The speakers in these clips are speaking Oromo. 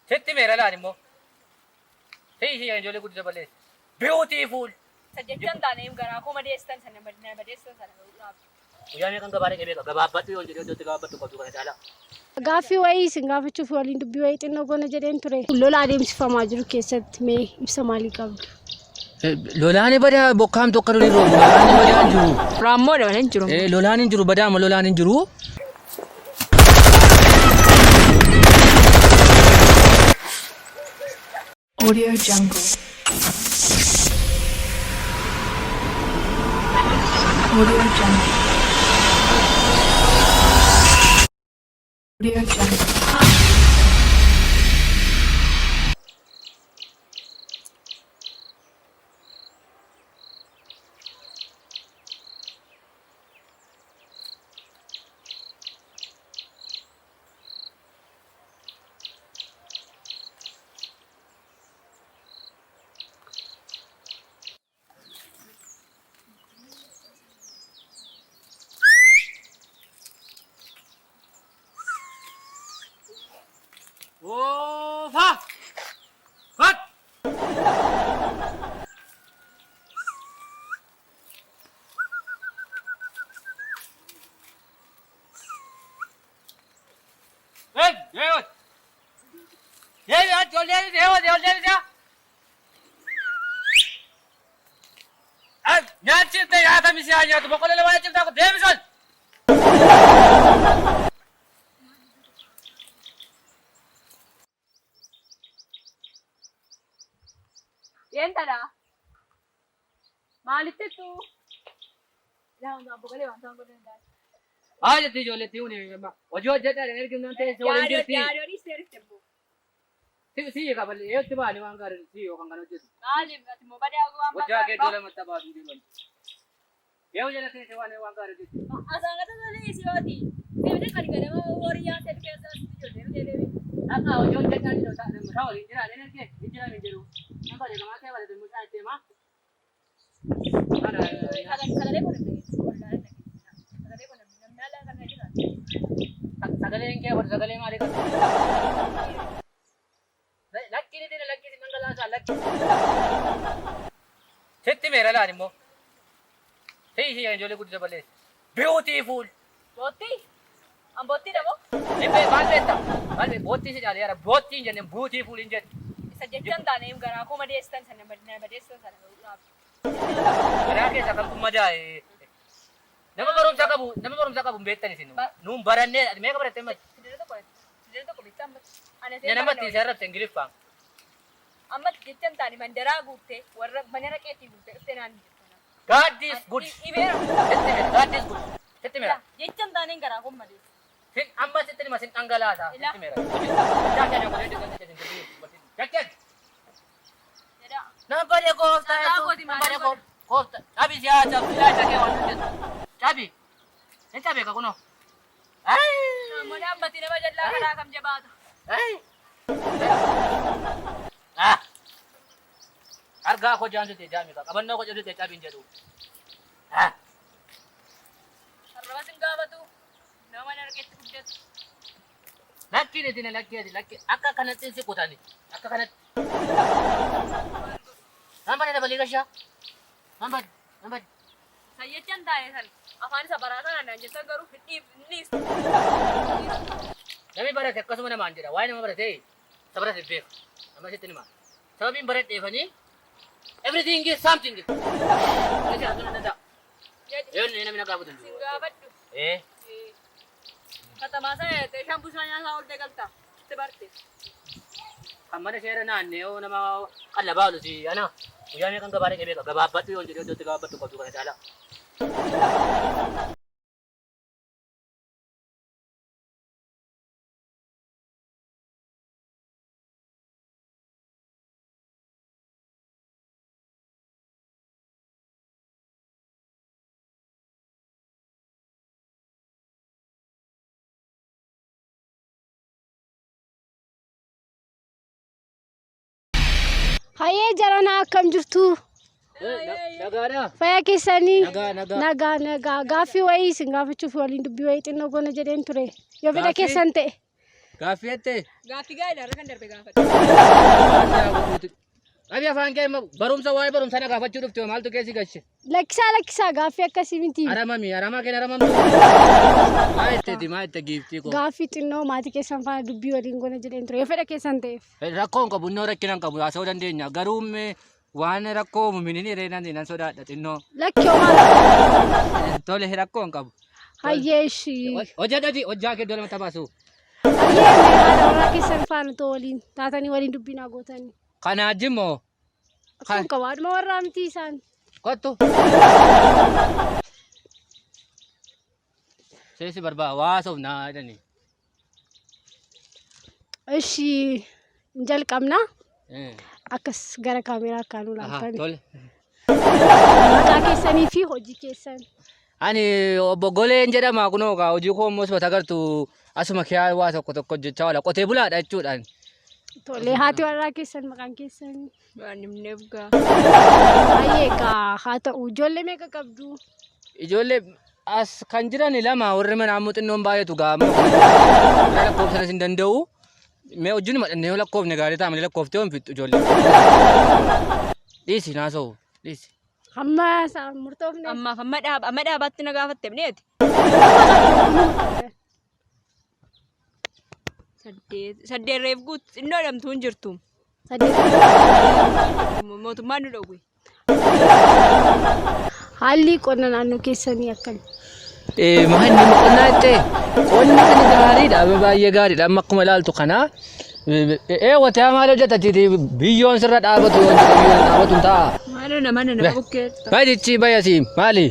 Sitti meera laani immoo. Ta'ii ishee ijoollee guddisa balleessi. Beautiful. Sajjechaan taanee garaa koo madeessan sana madeessan sana ga'uudhaaf. Guyyaa meeqan gabaadha qabee gabaabbattu yoo jedhee iddootti gabaabbattu qabdu kana caalaa. Gaaffii wayii isin gaafachuuf waliin dubbii wayii xinnoo goona jedheen ture. Lola adeemsifamaa jiru keessatti mee ibsa maalii qabdu? Lolaani badaa bokkaam tokko lolii roobu. Lolaani badaa hin jiru. Raammoo dha hin jiru. Lolaan hin jiru badaama lolaan hin jiru. Audio Jungle. Audio Jungle. Audio Jungle. Oh, fuck! Fuck! Hey, David! David, David! Nyaat chifte yaata misi anya tu bokole le wala chifte ko Davidson. Entadha? Maalitti tu? Yaa boqolee waan ta'an godhan daal. Aja ti ijoollee uni hojii hojjedhaa dha ergi nan ta'e waliin jirti. Yaadonni seeritti immoo. Si kaballe eetti baani waan gaarii si yoo kan kana hojjetu. Maaliif ati immoo badaa waan Wajjaa kee dole matta baatu deeman. Yoo jala ta'e waan gaarii hojjetu. Asaan gata tolee isiyooti. Deemtee kan ganama horiyaa ta'e keessaa ijoollee deebii. Akka hojii hojjedhaa ni ta'u waliin jira dha ergi ijjira min jiru. Nan fayyada gamaa kee waliin mucaa itti himaa. Sagalee godhan sagalee godhan namni ala kan jira. Sagaleen kee wal sagalee maalii qabu? Lakki nangalaasaa lakki. Sitti meera laani immoo. Ta'ii ishee ijoollee guddisa balleessi. Beautiful. Bootti? An bootti dha moo? Maal beektaa? Maal beektaa? Boottii si caalee yaada boottii hin jenne beautiful hin jenne. Sajjechaan taanee garaa koo madeessan sana madeessan sana ga'uudhaaf. Garaa keessa kan kun madaa'e. Nama barumsa qabu hin beektan isin. Nuun barannee meeqa barattee mati? Sidee tokko bitta ammatti. Namatti isa irratti Ingiliffaan. Ammatti jechaan taane mandaraa guuttee warra manara qeetii guuttee dhuftee naan jirtu. God is good. Ibeera. God is good. Sitti meera. Jechaan taaneen garaa koo madeessan. Sin amma sitti nima sin dhangalaasa. Sitti meera. Jaakeen godhee dhiqan jaakeen. Nambaree gooftaa yesuus nambaree gooftaa. Dhabii siyaasa ilaalcha kee waan hojjetu. Dhabii. Hin dhabee ka kunoo. Namoonni ammatti nama jallaa karaa kam jabaata. Argaa koo jaamsite jaamika qabannoo koo cabsite cabiin jedhu. Arrabas hin gaafatu. Nama mana argeetti guddatu. Lakkiin isin lakki akka kanatti si kutani akka kanatti. Nambaree dabalii gashaa. Nambaree. Sayyechaan taa'ee san afaan isa baraatan addaan jettan garuu dhiis. Namni barate akkasuma namaan jedha. Waa'ee nama barate isa barate beeku. Nama sitti nima. Sababiin baradheefanii everything is something. Kasi asuma nanda. Yun namni na gaafatu. Sin gaafadhu. Katamaa sana teeshaan busaa nyaataa ol deegalta. Itti barte. Kan mana seera naannoo nama qallabaa oluti ana. Guyyaa meeqan gabaadha qabee gabaabbattu yoo jedhee iddootti gabaabbattu qabdu kana caalaa. Hayyee jaranaa akkam jirtu? Nagaadha. Fayyaa keessanii? Nagaa. Nagaa. Gaaffii wayii isin gaafachuuf waliin dubbii wayii xinnoo goona jedheen ture. Yoo fedha keessan ta'e. Gaaffiyette. Gaaffii gaa'ela irra kan darbe gaafadha. Abi afaan kee barumsa waa'ee barumsa na gaafachuu dhufte maaltu keessi galche? Lakkisaa gaaffii akkasii miti. Aramaa kee aramamtu. Maayette giiftii koo. Gaaffii xinnoo maatii keessan faana dubbii waliin goona jedheen ture. Yoo fedha keessan ta'eef. Rakkoon qabu innoo rakkinaan qabu haasa'uu dandeenya. Garuu waan rakkoo muminin reenan nan sodaadha xinnoo. Lakkoo maal? Tole rakkoon qabu. Hayyeeshi. Hojjaa kee dola mata baasu. Hayyee haadha warraa keessan faana too waliin taatanii waliin dubbii naa gootanii. Kana ajimmoo. Akkuma qabaadhuma warraa miti isaan. Kottu. Seesi barbaa waasof naa jedhani. Ishi jalqabna. Akkas gara kaameeraa akkaanuu laaltani. Tole. Maqaa keessanii fi hojii keessan. Ani obbo Goleen jedhama kunoo kaa hojii koo immoo sibata agartu asuma kee waa tokko hojjechaa oola qotee bulaadha jechuudhaan. Tole haati warraa keessan maqaan keessan. Waan himneef gaa. Baay'ee gaa haa ta'u ijoollee meeqa qabdu? Ijoollee as kan jiran lama warri mana ammoo xinnoon baay'eetu gaa lakkoofsanas hin danda'u. Mee wajjin madhannee lakkoofne gaarii ta'a malee lakkooftee waan fixxu ijoollee. Dhiisi naasa'u dhiisi. Amma isaan murtoofne. Ammaaf amma dhaabaatti na gaafatte bineeti. Saddeet reef guut xinnoo dhamtuu hin jirtu. Mootummaan nu dhowwe. Haalli qonna naannoo keessanii akkami? Maanni qonnaa jettee qonni gaariidha baay'ee gaariidha amma akkuma ilaaltu kana. Wataa maal hojjetati biyyoon sirra dhaabatu yoo jedhu biyyoon dhaabatu ta'a. Mana nama bukkeetta. Baay'ichi baay'asi maali?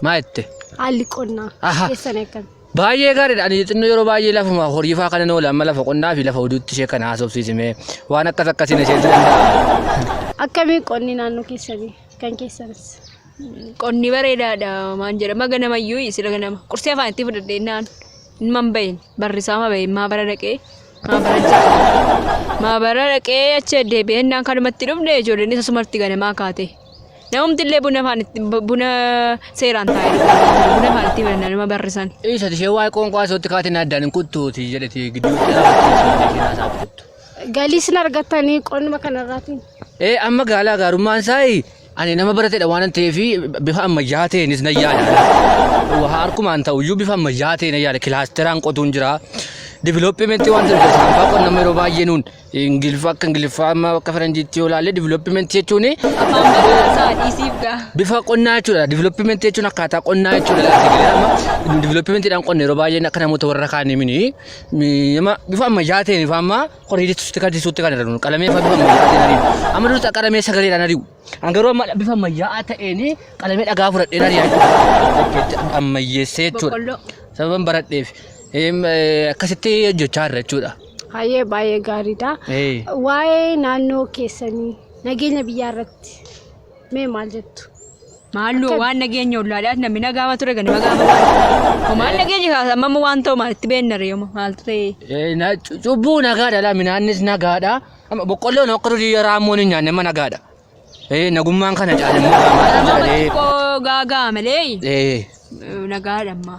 Maayette. Haalli qonnaa keessanii akkami? Baay'ee gaariidha. Ani xinnoo yeroo baay'ee lafa horii fa'aa kana oola amma lafa qonnaa fi lafa oduutti ishee kana haasofsiisime waan akkasiin ishee danda'a. Akkamii qonni naannoo keessanii kan keessanis? Qonni bareedaadha maan jedhama ganamayyuu sila ganama qursii afaan itti fudhadheennaan ilman bahin barrisaa ma bahin maabara dhaqee achi deebi'ennaan kanumatti dhufne ijoolleen isa sumarti ganamaa kaate. Namumti illee buna seeraan taa'ee buna afaan itti fudhannaa nama barrisan. Isa ishee waa'ee qoonqoo asootti kaatiin addaan hin kuttuuti jedhati gidduutti dhaabbachiisuu isaa kuttu. Galiis argattanii qonnuma kanarraatiin? Amma gaalaa gaarummaan isaa ani nama baratedha waan ta'eef bifa ammayyaa ta'eenis na yaada. Harkumaan ta'uyyuu bifa ammayyaa ta'e na yaada. Kilaasteraan qotuun jira. Developmentii waan ta'eef saanfaa qonnama yeroo baay'ee nuun Ingiliffaa akka Ingiliffaa amma akka Faranjiitti yoo ilaalle developmentii jechuun bifa qonnaa jechuudha. Developmentii jechuun akkaataa qonnaa jechuudha. Developmentiidhaan qonna yeroo baay'ee akka namoota warra kaanii mini bifa ammayyaa ta'een amma qoriiditti kan irra qalamee bifa ammayyaa ta'een amma durutti qalamee sagaleedhaan ari'u. Angaruu amma bifa ammayyaa ta'een qalamee dhagaa fudhadheen ari'aa jechuudha. Ammayyeessee jechuudha. Sababan baradheef. Akkasitti hojjechaa jirra jechuudha. Hayyee baay'ee gaariidha. Waa'ee naannoo keessanii nageenya biyyaa irratti mee maal jettu? Maallu waan nageenya ollaadhaas namni nagaama ture ganama gaafata. Maal nageenya kaasa amma waan ta'u maalitti beekna reema maaltu ta'e? Cubbuu nagaadha laa midhaannis nagaadha. Boqqolloon akka durii raammoon hin nyaanne amma nagaadha. Nagummaan kana caalamuu gaagaa malee. Nagaadha amma.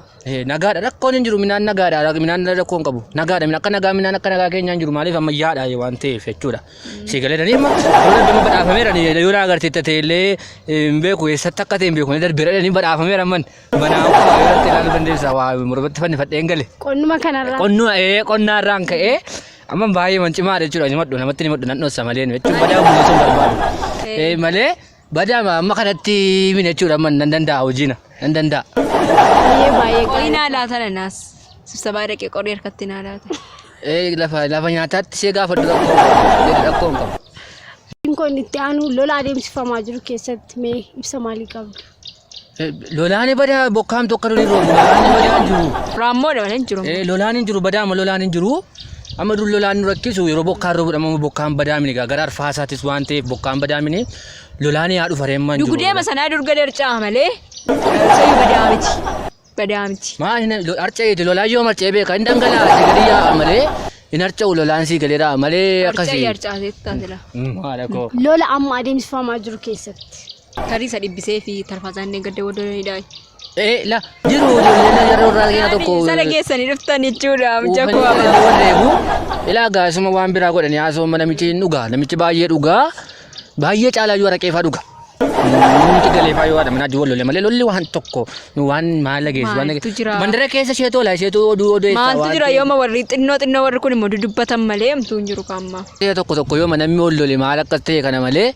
Nagaadha rakkoon hin jiru midhaan nagaadha midhaan rakkoon qabu nagaadha midhaan akka nagaa keenya hin jiru maaliif ammayyaadha waan ta'eef jechuudha. Siigalee daniima yoo badhaafameera yoo agartee ta'ellee hin beeku eessatti akka ta'e hin beeku darbira danii badhaafameera man banaa yoo irratti ilaaluu dandeessa waa mormatti fannifadhee hin gale. Qonnuma kanarraa. Qonnaarraan ka'ee amma baay'ee mancimaadha jechuudha namatti ni maddu nan dhossa malee jechuun badaa buusuun barbaadu. Malee badaa amma kanatti mine jechuudha amma nan danda'a hojiina nan danda'a. Baay'ee qorii naa laata naas sibsabaa dhaqee qorii harkatti naa laata. Lafa nyaataatti ishee gaafa rakkoon qabu. Kun itti aanu lola adeemsifamaa jiru keessatti mee ibsa maalii qabdu? Lolaan badaa bokkaamtu akka durii roobu lolaan badaa hin jiru. Raammoodha malee hin jiru. Lolaan hin jiru badaama lolaan hin jiru. Amma dur lolaan nu rakkisu yeroo bokkaan roobudha amma bokkaan badaamini gara arfaasaatis waan ta'eef bokkaan badaamini lolaan yaa dhufa reemmaan jiru. Dugudeema sanaa durga darcaa malee sayyuu badaamiti. Badaamiti. Maali arca'eeti lolaan yoo marca'ee beeka hin dhangalaase gadi yaa'a malee hin arca'u lolaan sii galeedha malee akkasii. Arca'ee arcaaseetti taasisa. Maala koo. Lola amma adeemsifamaa jiru keessatti. Tarii isa dhibbisee fi tarfaasaan gadda wadda hidhaa. La jiru ijoolleen yeroo irraa keenya tokko. Sana geessanii dhuftan jechuudha mucaa Uffannoo koo. illee reebu. Ilaa gaasuma waan biraa godhanii haasawama namichi hin dhugaa. Namichi baay'ee dhugaa. Baay'ee caalaa yoo araqee fa'aa dhugaa. Namichi galee fa'aa yoo haadha manaa jiru lollee malee lolli waan tokko waan maala geessu waan Maaltu jira? mandara keessa isheetu ola isheetu oduu odeessa waan. Maaltu jira yooma warri xinnoo warri kun immoo dudubbatan malee himtuu hin jiru kaamma. Tokko yoo namni ol lole maal akkas ta'e kana malee.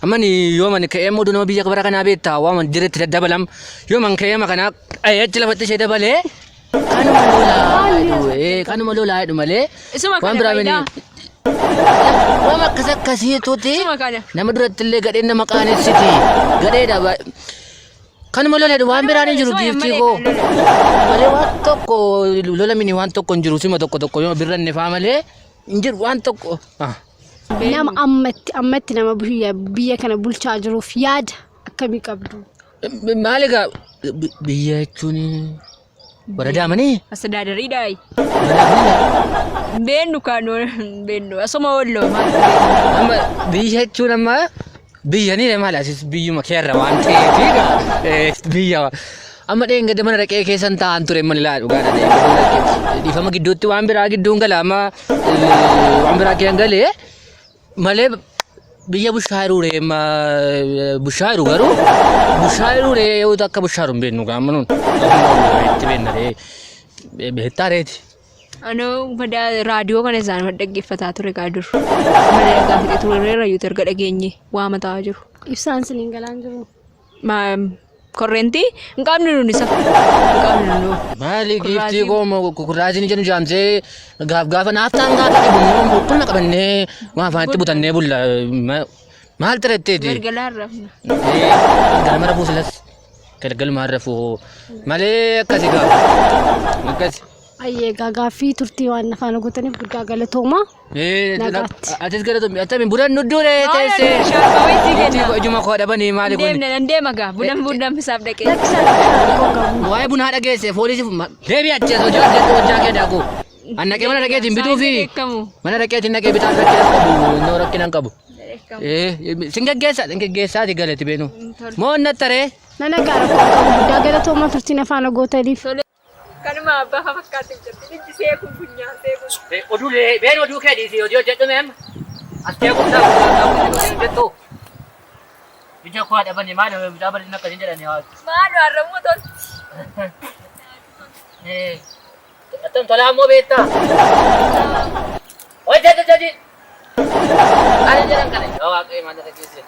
Amani yoo man ka'ee moduu nama biyya bara kanaa beektaa waan man jiretti daddabalam yoo man ka'ee makana achi lafatti ishee dabalee kanuma lolaa jedhu malee Isuma waan kana biraa mini faayidaa. waan akkas akkasiituuti Isuma kana. nama duratti illee gadheen nama qaanessiti gadheedha kanuma lola jedhu waan biraan hin jiru Isuma giiftii malee koo kan lola. malee waan tokko lola mini waan tokko hin jiru sima tokko yoo birranne faa malee hin jiru waan tokko. Nama ammatti nama biyya kana bulchaa jiruuf yaada akkamii qabdu? Maal egaa biyya jechuun waradaamanii Astadaadariidhaayi. Beennu kaanoo beennu asuma walloo maal amma biyya jechuun amma biyyanii maal asis biyyuma keerra waan ta'eef biyya amma dheengadda mana dhaqee keessan taa'an ture mana ilaa dhugaadha dhiifama gidduutti waan biraa gidduun gala amma waan biraa kee galee malee biyya bushaayiruure bushaayiru garuu bushaayiruure yoo akka bushaayiru hin beeknu gaamanuun itti beeknaree beektaareeti. Anoo madaa raadiyoo kana isaan dhaggeeffataa ture kaa dur. Malee gaafate ture rayyuu erga dhageenye waa mataa jiru. Ibsaan siniin galaan jiru. Korreentii hin qabne nuun isa. Hin qabne nuun. Maali giiftii koo kurraasiin jennu jaamsee gaafa naaftaan gaafa dhibu kunna qabannee waan afaanitti butannee bulla maal taratteeti. Galgalaan rafna. Galma rafuu silas galgalmaan rafuu malee akkasi gaafa akkasi. Ayyee gaaffii turtii waan afaan gootaniif guddaa galatoomaa. Nagaatti. Atis galatoomii attamiin budan nuddure teessee. Shaakawweetii kenna. Giiftii koo ijuma koo dhabanii maali kun. Deemna gaa budan bisaaf dhaqee. Waa'ee bunaa dhageesse foolisiif deebii achees hojjaa kee daaku. Annaqee mana dhaqeetiin bituu fi mana dhaqeetiin dhaqee bitaa rakkinaan qabu. Sin geggeessaati galati beenu. Moo nattaree. Nana gaara koo qabu guddaa galatoomaa turtiin afaan gootaniif. Kanuma abbaa fakkaatu jirti. Ijji seekuu funyaa seekuu. Oduulee been oduu kee dhiisii hojii hojjedhu meem. Astee guddaa hojjettu. Ija koo dhabanii maal bitaa bal'ina akkasiin jedhanii haa. Maal harramuu tolti. Attam tolaa ammoo beektaa. Hojjedhu. Ani jedhan kana yoo waaqayyo maal dhageesse.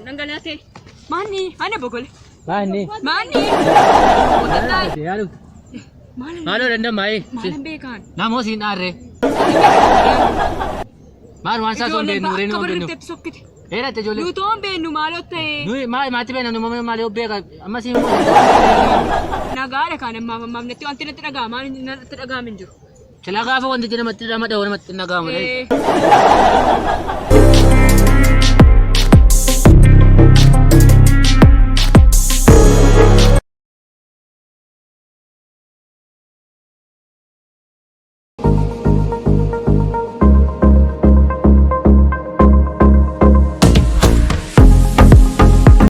Dhangalaasee. Maanni? Ana bogole. Maanni? Maanni? Maaloo danda'amaayi? Maalan beekaan? Namoo siin dhaarree. Maal waan isaa soon beeknu reenu waan beeknu. Kabarri sokkite. Dheeratte ijoollee. Luutoon beennu maaloo ta'e. Nuyi maatii beekna nu maal yoo beeka amma siin immoo. Nagaadha kaan ammaaf natti wanti natti dhaga'ama natti dhaga'amin jiru. Silaa gaafa wanti namatti dhama dhawoo namatti dhaga'amu.